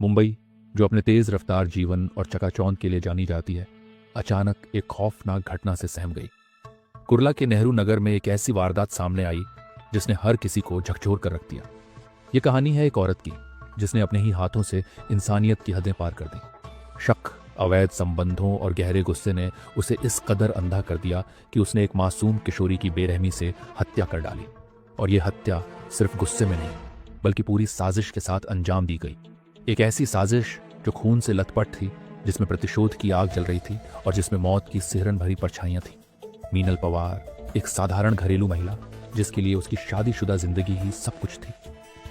मुंबई, जो अपने तेज रफ्तार जीवन और चकाचौंध के लिए जानी जाती है, अचानक एक खौफनाक घटना से सहम गई। कुर्ला के नेहरू नगर में एक ऐसी वारदात सामने आई जिसने हर किसी को झकझोर कर रख दिया। ये कहानी है एक औरत की जिसने अपने ही हाथों से इंसानियत की हदें पार कर दी। शक, अवैध संबंधों और गहरे गुस्से ने उसे इस कदर अंधा कर दिया कि उसने एक मासूम किशोरी की बेरहमी से हत्या कर डाली। और ये हत्या सिर्फ गुस्से में नहीं, बल्कि पूरी साजिश के साथ अंजाम दी गई। एक ऐसी साजिश जो खून से लथपथ थी, जिसमें प्रतिशोध की आग जल रही थी और जिसमें मौत की सिहरन भरी परछाइयां थी। मीनल पवार, एक साधारण घरेलू महिला जिसके लिए उसकी शादीशुदा जिंदगी ही सब कुछ थी।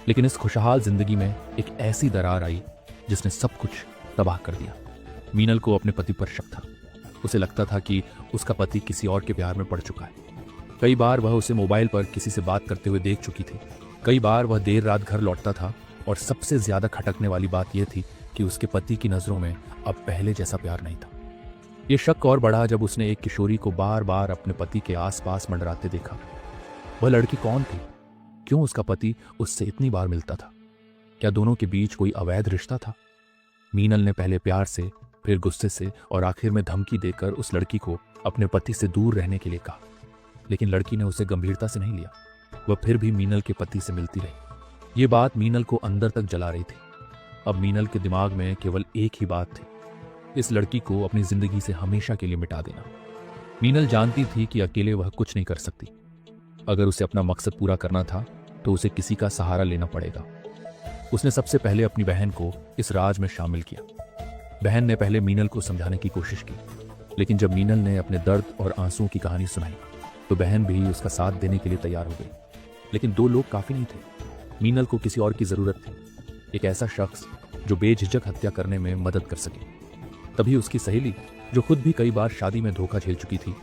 लेकिन इस खुशहाल जिंदगी में एक ऐसी दरार आई जिसने सब कुछ तबाह कर दिया। मीनल को अपने पति पर शक था। उसे लगता था कि उसका पति किसी और के प्यार में पड़ चुका है। कई बार वह उसे मोबाइल पर किसी से बात करते हुए देख चुकी थी। कई बार वह देर रात घर लौटता था और सबसे ज्यादा खटकने वाली बात यह थी कि उसके पति की नजरों में अब पहले जैसा प्यार नहीं था। यह शक और बढ़ा जब उसने एक किशोरी को बार बार अपने पति के आसपास मंडराते देखा। वह लड़की कौन थी? क्यों उसका पति उससे इतनी बार मिलता था? क्या दोनों के बीच कोई अवैध रिश्ता था? मीनल ने पहले प्यार से, फिर गुस्से से और आखिर में धमकी देकर उस लड़की को अपने पति से दूर रहने के लिए कहा। लेकिन लड़की ने उसे गंभीरता से नहीं लिया। वह फिर भी मीनल के पति से मिलती रही। ये बात मीनल को अंदर तक जला रही थी। अब मीनल के दिमाग में केवल एक ही बात थी, इस लड़की को अपनी जिंदगी से हमेशा के लिए मिटा देना। मीनल जानती थी कि अकेले वह कुछ नहीं कर सकती। अगर उसे अपना मकसद पूरा करना था तो उसे किसी का सहारा लेना पड़ेगा। उसने सबसे पहले अपनी बहन को इस राज में शामिल किया। बहन ने पहले मीनल को समझाने की कोशिश की, लेकिन जब मीनल ने अपने दर्द और आंसुओं की कहानी सुनाई तो बहन भी उसका साथ देने के लिए तैयार हो गई। लेकिन दो लोग काफी नहीं थे। मीनल को किसी और की जरूरत थी, एक ऐसा शख्स जो बेझिझक हत्या करने में मदद कर सके। तभी उसकी सहेली, जो खुद भी कई बार शादी में धोखा झेल चुकी थी,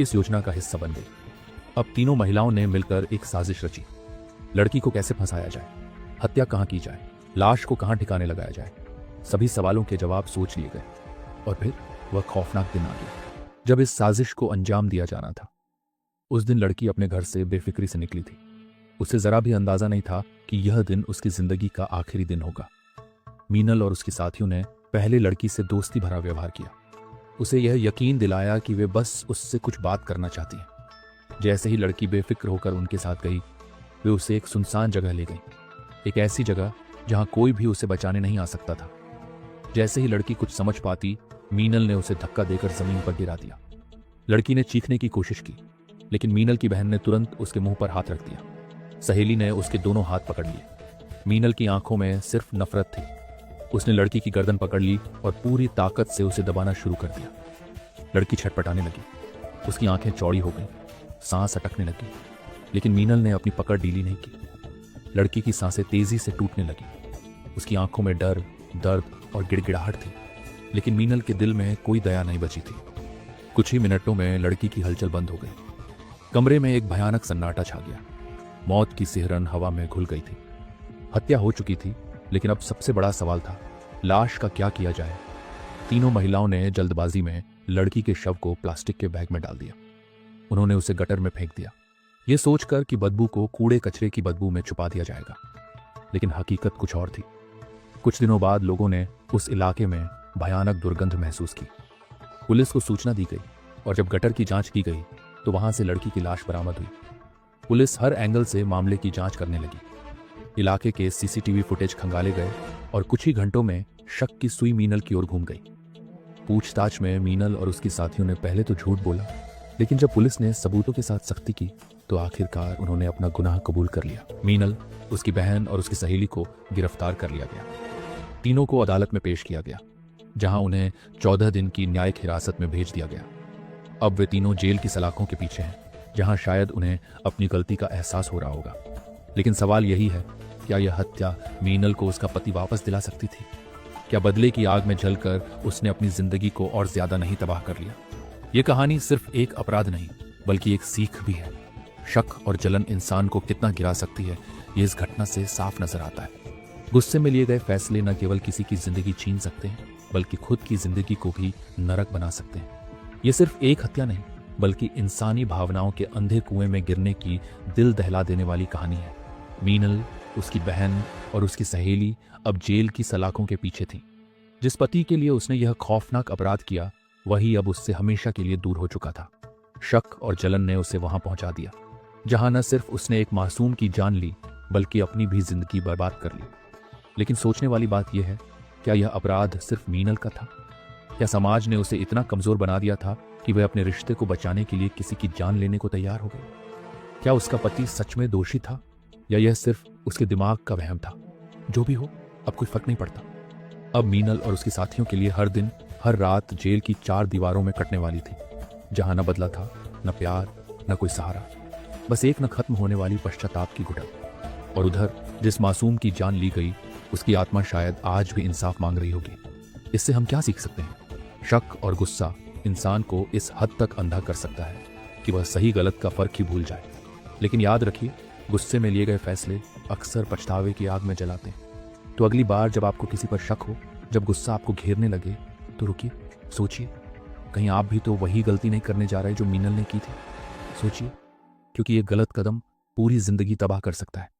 इस योजना का हिस्सा बन गई। अब तीनों महिलाओं ने मिलकर एक साजिश रची। लड़की को कैसे फंसाया जाए, हत्या कहाँ की जाए, लाश को कहाँ ठिकाने लगाया जाए। सभी सवालों के जवाब सोच लिए गए और फिर वह खौफनाक दिन आ गया जब इस साजिश को अंजाम दिया जाना था। उस दिन लड़की अपने घर से बेफिक्री से निकली थी। उसे जरा भी अंदाजा नहीं था कि यह दिन उसकी जिंदगी का आखिरी दिन होगा। मीनल और उसकी साथियों ने पहले लड़की से दोस्ती भरा व्यवहार किया। उसे यह यकीन दिलाया कि वे बस उससे कुछ बात करना चाहती हैं। जैसे ही लड़की बेफिक्र होकर उनके साथ गई, वे उसे एक सुनसान जगह ले गई, एक ऐसी जगह जहां कोई भी उसे बचाने नहीं आ सकता था। जैसे ही लड़की कुछ समझ पाती, मीनल ने उसे धक्का देकर जमीन पर गिरा दिया। लड़की ने चीखने की कोशिश की, लेकिन मीनल की बहन ने तुरंत उसके मुंह पर हाथ रख दिया। सहेली ने उसके दोनों हाथ पकड़ लिए। मीनल की आंखों में सिर्फ नफरत थी। उसने लड़की की गर्दन पकड़ ली और पूरी ताकत से उसे दबाना शुरू कर दिया। लड़की छटपटाने लगी, उसकी आंखें चौड़ी हो गईं, सांस अटकने लगी। लेकिन मीनल ने अपनी पकड़ ढीली नहीं की। लड़की की सांसें तेजी से टूटने लगी। उसकी आंखों में डर, दर्द और गिड़गिड़ाहट थी, लेकिन मीनल के दिल में कोई दया नहीं बची थी। कुछ ही मिनटों में लड़की की हलचल बंद हो गई। कमरे में एक भयानक सन्नाटा छा गया। मौत की सिहरन हवा में घुल गई थी। हत्या हो चुकी थी, लेकिन अब सबसे बड़ा सवाल था, लाश का क्या किया जाए। तीनों महिलाओं ने जल्दबाजी में लड़की के शव को प्लास्टिक के बैग में डाल दिया। उन्होंने उसे गटर में फेंक दिया, ये सोचकर कि बदबू को कूड़े कचरे की बदबू में छुपा दिया जाएगा। लेकिन हकीकत कुछ और थी। कुछ दिनों बाद लोगों ने उस इलाके में भयानक दुर्गंध महसूस की। पुलिस को सूचना दी गई और जब गटर की जांच की गई तो वहां से लड़की की लाश बरामद हुई। पुलिस हर एंगल से मामले की जांच करने लगी। इलाके के सीसीटीवी फुटेज खंगाले गए और कुछ ही घंटों में शक की सुई मीनल की ओर घूम गई। पूछताछ में मीनल और उसकी साथियों ने पहले तो झूठ बोला, लेकिन जब पुलिस ने सबूतों के साथ सख्ती की तो आखिरकार उन्होंने अपना गुनाह कबूल कर लिया। मीनल, उसकी बहन और उसकी सहेली को गिरफ्तार कर लिया गया। तीनों को अदालत में पेश किया गया, जहां उन्हें 14 दिन की न्यायिक हिरासत में भेज दिया गया। अब वे तीनों जेल की सलाखों के पीछे हैं, जहां शायद उन्हें अपनी गलती का एहसास हो रहा होगा। लेकिन सवाल यही है, क्या यह हत्या मीनल को उसका पति वापस दिला सकती थी? क्या बदले की आग में जलकर उसने अपनी जिंदगी को और ज्यादा नहीं तबाह कर लिया? यह कहानी सिर्फ एक अपराध नहीं, बल्कि एक सीख भी है। शक और जलन इंसान को कितना गिरा सकती है, ये इस घटना से साफ नजर आता है। गुस्से में लिए गए फैसले न केवल किसी की जिंदगी छीन सकते हैं, बल्कि खुद की जिंदगी को भी नरक बना सकते हैं। ये सिर्फ एक हत्या नहीं, बल्कि इंसानी भावनाओं के अंधे कुएं में गिरने की दिल दहला देने वाली कहानी है। मीनल, उसकी बहन और उसकी सहेली अब जेल की सलाखों के पीछे थीं। जिस पति के लिए उसने यह खौफनाक अपराध किया, वही अब उससे हमेशा के लिए दूर हो चुका था। शक और जलन ने उसे वहां पहुंचा दिया, जहां न सिर्फ उसने एक मासूम की जान ली, बल्कि अपनी भी जिंदगी बर्बाद कर ली। लेकिन सोचने वाली बात यह है, क्या यह अपराध सिर्फ मीनल का था? क्या समाज ने उसे इतना कमजोर बना दिया था कि वह अपने रिश्ते को बचाने के लिए किसी की जान लेने को तैयार हो गई? क्या उसका पति सच में दोषी था, या यह सिर्फ उसके दिमाग का वहम था? जो भी हो, अब कोई फर्क नहीं पड़ता। अब मीनल और उसके साथियों के लिए हर दिन हर रात जेल की 4 दीवारों में कटने वाली थी, जहां न बदला था, न प्यार, न कोई सहारा, बस एक न खत्म होने वाली पश्चाताप की घुटन। और उधर जिस मासूम की जान ली गई, उसकी आत्मा शायद आज भी इंसाफ मांग रही होगी। इससे हम क्या सीख सकते हैं? शक और गुस्सा इंसान को इस हद तक अंधा कर सकता है कि वह सही गलत का फर्क ही भूल जाए। लेकिन याद रखिए, गुस्से में लिए गए फैसले अक्सर पछतावे की आग में जलाते हैं। तो अगली बार जब आपको किसी पर शक हो, जब गुस्सा आपको घेरने लगे, तो रुकिए, सोचिए, कहीं आप भी तो वही गलती नहीं करने जा रहे जो मीनल ने की थी। सोचिए, क्योंकि ये गलत कदम पूरी जिंदगी तबाह कर सकता है।